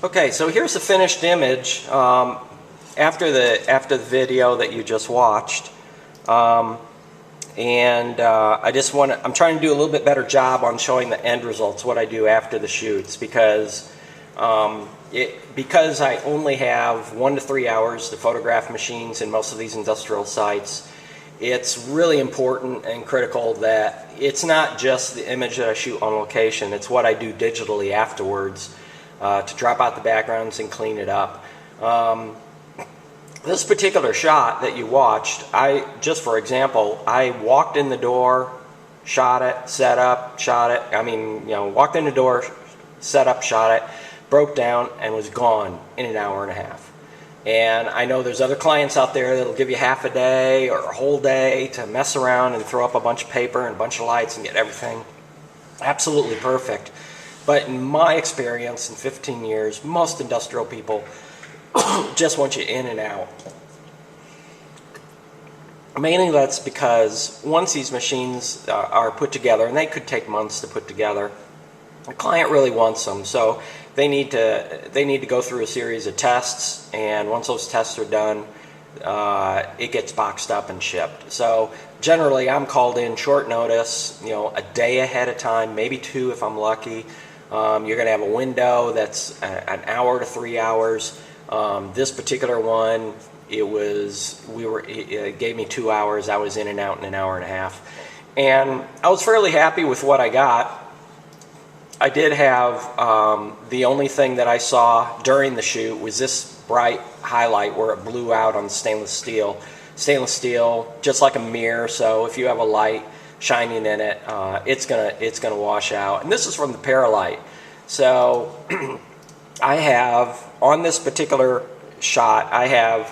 Okay, so here's the finished image after the video that you just watched, I'm trying to do a little bit better job on showing the end results, what I do after the shoots, because I only have 1 to 3 hours to photograph machines in most of these industrial sites. It's really important and critical that it's not just the image that I shoot on location, it's what I do digitally afterwards to drop out the backgrounds and clean it up. This particular shot that you watched, just for example, I walked in the door, shot it, set up, shot it. Walked in the door, set up, shot it, broke down, and was gone in an hour and a half. And I know there's other clients out there that'll give you half a day or a whole day to mess around and throw up a bunch of paper and a bunch of lights and get everything absolutely perfect. But in my experience in 15 years, most industrial people just want you in and out. Mainly that's because once these machines are put together, and they could take months to put together, the client really wants them, so they need to go through a series of tests, and once those tests are done, it gets boxed up and shipped. So generally I'm called in short notice, a day ahead of time, maybe 2 if I'm lucky. You're going to have a window that's an hour to 3 hours. This particular one, it gave me 2 hours. I was in and out in an hour and a half, and I was fairly happy with what I got. I did have the only thing that I saw during the shoot was this bright highlight where it blew out on the stainless steel. Stainless steel, just like a mirror, so if you have a light shining in it, it's gonna wash out. And this is from the Paralight. So I have, on this particular shot, I have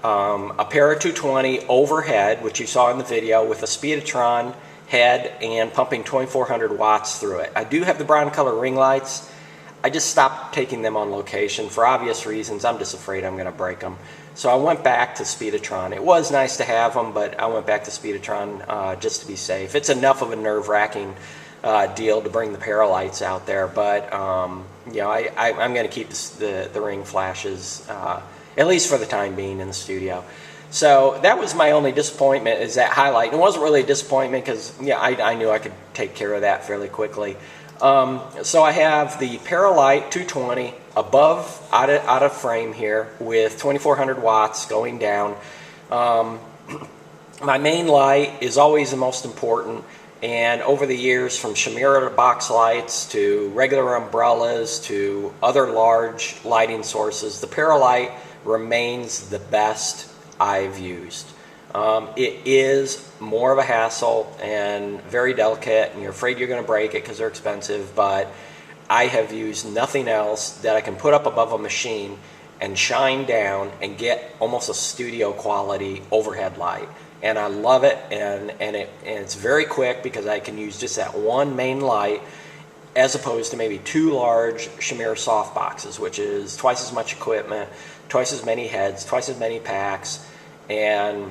a Para 220 overhead, which you saw in the video, with a speedotron head and pumping 2400 watts through it. I do have the Broncolor ring lights. I just stopped taking them on location for obvious reasons. I'm just afraid I'm going to break them. So I went back to speedotron. It was nice to have them, but I went back to speedotron just to be safe. It's enough of a nerve-wracking deal to bring the Paralights out there, but I'm going to keep the ring flashes at least for the time being in the studio. So that was my only disappointment, is that highlight. It wasn't really a disappointment because I knew I could take care of that fairly quickly. So I have the Paralight 220 above, out of frame here, with 2400 watts going down. My main light is always the most important, and over the years, from Sinar box lights to regular umbrellas to other large lighting sources, the Paralight remains the best I've used. It is more of a hassle and very delicate, and you're afraid you're going to break it because they're expensive, but I have used nothing else that I can put up above a machine and shine down and get almost a studio quality overhead light. And I love it, and it's very quick because I can use just that one main light as opposed to maybe 2 large Sinar soft boxes, which is twice as much equipment, twice as many heads, twice as many packs, and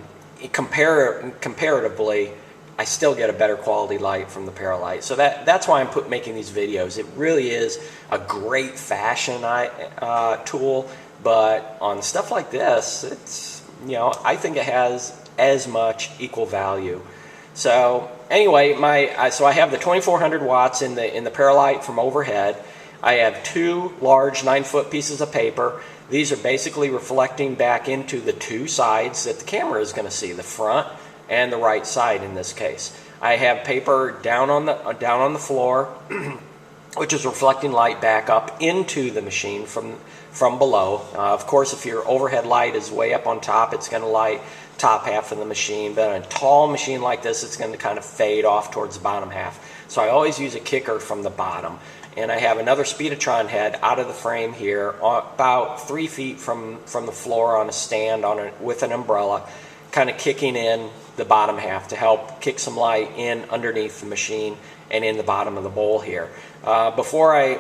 comparatively, I still get a better quality light from the Paralight. So that's why I'm making these videos. It really is a great fashion tool, but on stuff like this, it's, I think it has as much equal value. So anyway, so I have the 2400 watts in the Paralight from overhead. I have 2 large 9-foot pieces of paper. These are basically reflecting back into the 2 sides that the camera is going to see, the front and the right side in this case. I have paper down on the floor, which is reflecting light back up into the machine from below. Of course, if your overhead light is way up on top, it's going to light top half of the machine, but on a tall machine like this, it's going to kind of fade off towards the bottom half. So I always use a kicker from the bottom. And I have another speedotron head out of the frame here, about 3 feet from the floor on a stand with an umbrella, kind of kicking in the bottom half to help kick some light in underneath the machine and in the bottom of the bowl here. Before I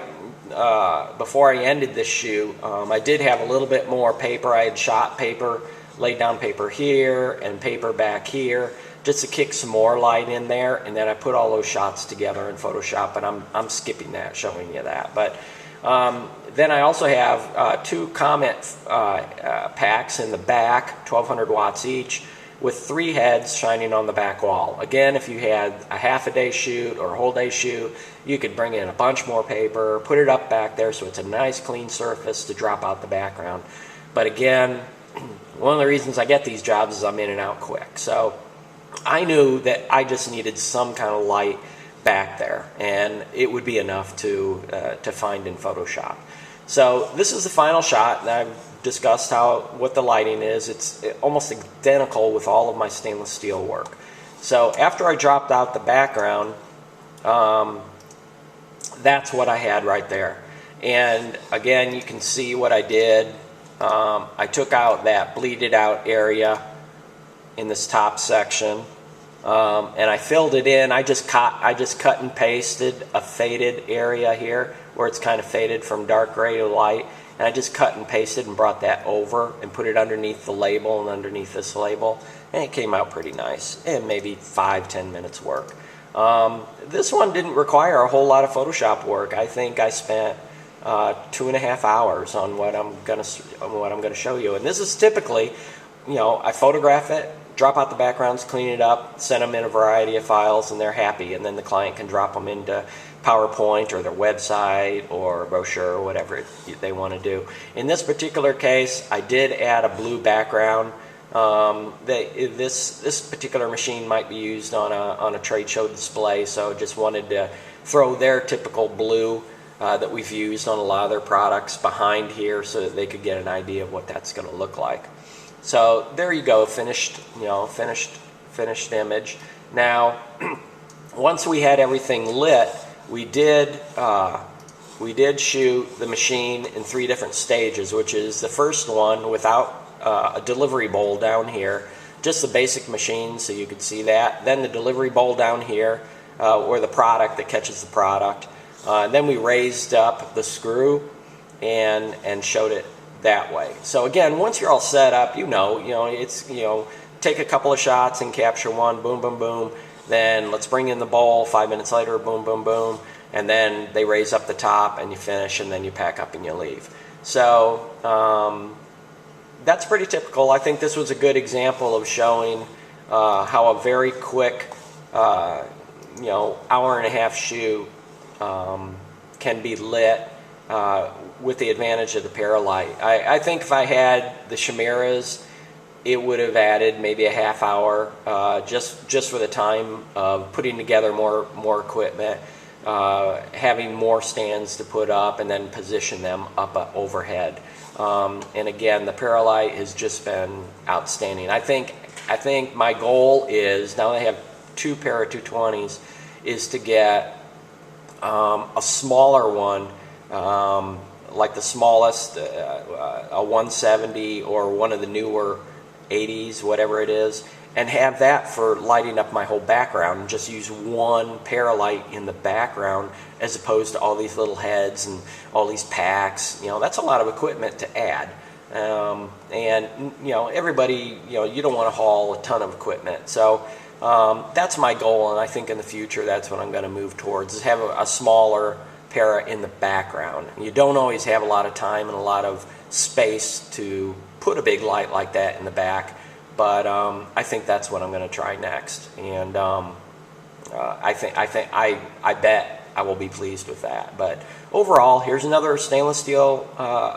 ended this shoot, I did have a little bit more paper. I had shot paper, laid down paper here and paper back here, just to kick some more light in there, and then I put all those shots together in Photoshop, and I'm skipping that, showing you that. But Then I also have 2 Comet packs in the back, 1200 watts each, with 3 heads shining on the back wall. Again, if you had a half a day shoot or a whole day shoot, you could bring in a bunch more paper, put it up back there so it's a nice clean surface to drop out the background. But again, one of the reasons I get these jobs is I'm in and out quick. So I knew that I just needed some kind of light back there, and it would be enough to find in Photoshop. So this is the final shot, and I've discussed what the lighting is. It's almost identical with all of my stainless steel work. So after I dropped out the background, that's what I had right there. And again, you can see what I did. I took out that bleeded out area in this top section, and I filled it in. I just cut and pasted a faded area here where it's kind of faded from dark gray to light, and I just cut and pasted and brought that over and put it underneath the label and underneath this label, and it came out pretty nice. And maybe 5-10 minutes work. This one didn't require a whole lot of Photoshop work. I think I spent 2.5 hours on what I'm gonna show you. And this is typically, I photograph it, drop out the backgrounds, clean it up, send them in a variety of files, and they're happy. And then the client can drop them into PowerPoint or their website or a brochure or whatever they want to do. In this particular case, I did add a blue background. This particular machine might be used on a trade show display, so just wanted to throw their typical blue that we've used on a lot of their products behind here so that they could get an idea of what that's going to look like. So there you go, finished image. Now, once we had everything lit, we did shoot the machine in 3 different stages, which is the first one without a delivery bowl down here, just the basic machine so you could see that. Then the delivery bowl down here, or the product that catches the product. And then we raised up the screw and showed it that way. So again, once you're all set up, it's take a couple of shots and capture one, boom, boom, boom. Then let's bring in the bowl. 5 minutes later, boom, boom, boom. And then they raise up the top and you finish, and then you pack up and you leave. So that's pretty typical. I think this was a good example of showing how a very quick, hour-and-a-half shoot can be lit with the advantage of the Paralight. I think if I had the chimeras, it would have added maybe a half hour just for the time of putting together more equipment, having more stands to put up, and then position them up overhead. And again, the Paralight has just been outstanding. I think my goal is, now that I have 2 Para 220s, is to get a smaller one, like the smallest, a 170 or one of the newer 80s, whatever it is, and have that for lighting up my whole background, and just use one Paralight in the background as opposed to all these little heads and all these packs. That's a lot of equipment to add. And everybody, you don't want to haul a ton of equipment. So that's my goal, and I think in the future that's what I'm going to move towards, is have a smaller Para in the background. You don't always have a lot of time and a lot of space to put a big light like that in the back, but I think that's what I'm going to try next, and I bet I will be pleased with that. But overall, here's another stainless steel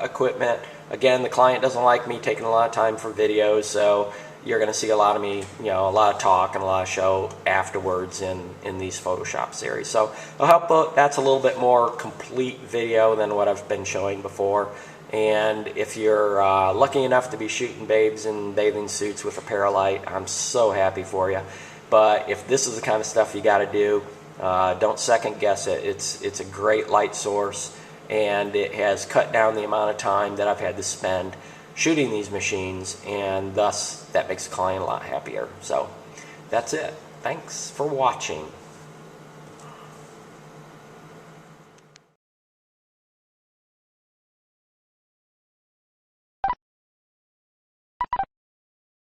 equipment. Again, the client doesn't like me taking a lot of time for videos, so you're going to see a lot of me, a lot of talk and a lot of show afterwards in these Photoshop series. So I hope that's a little bit more complete video than what I've been showing before. And if you're lucky enough to be shooting babes in bathing suits with a Paralight, I'm so happy for you. But if this is the kind of stuff you got to do, don't second guess it. It's a great light source, and it has cut down the amount of time that I've had to spend shooting these machines, and thus that makes the client a lot happier. So that's it. Thanks for watching.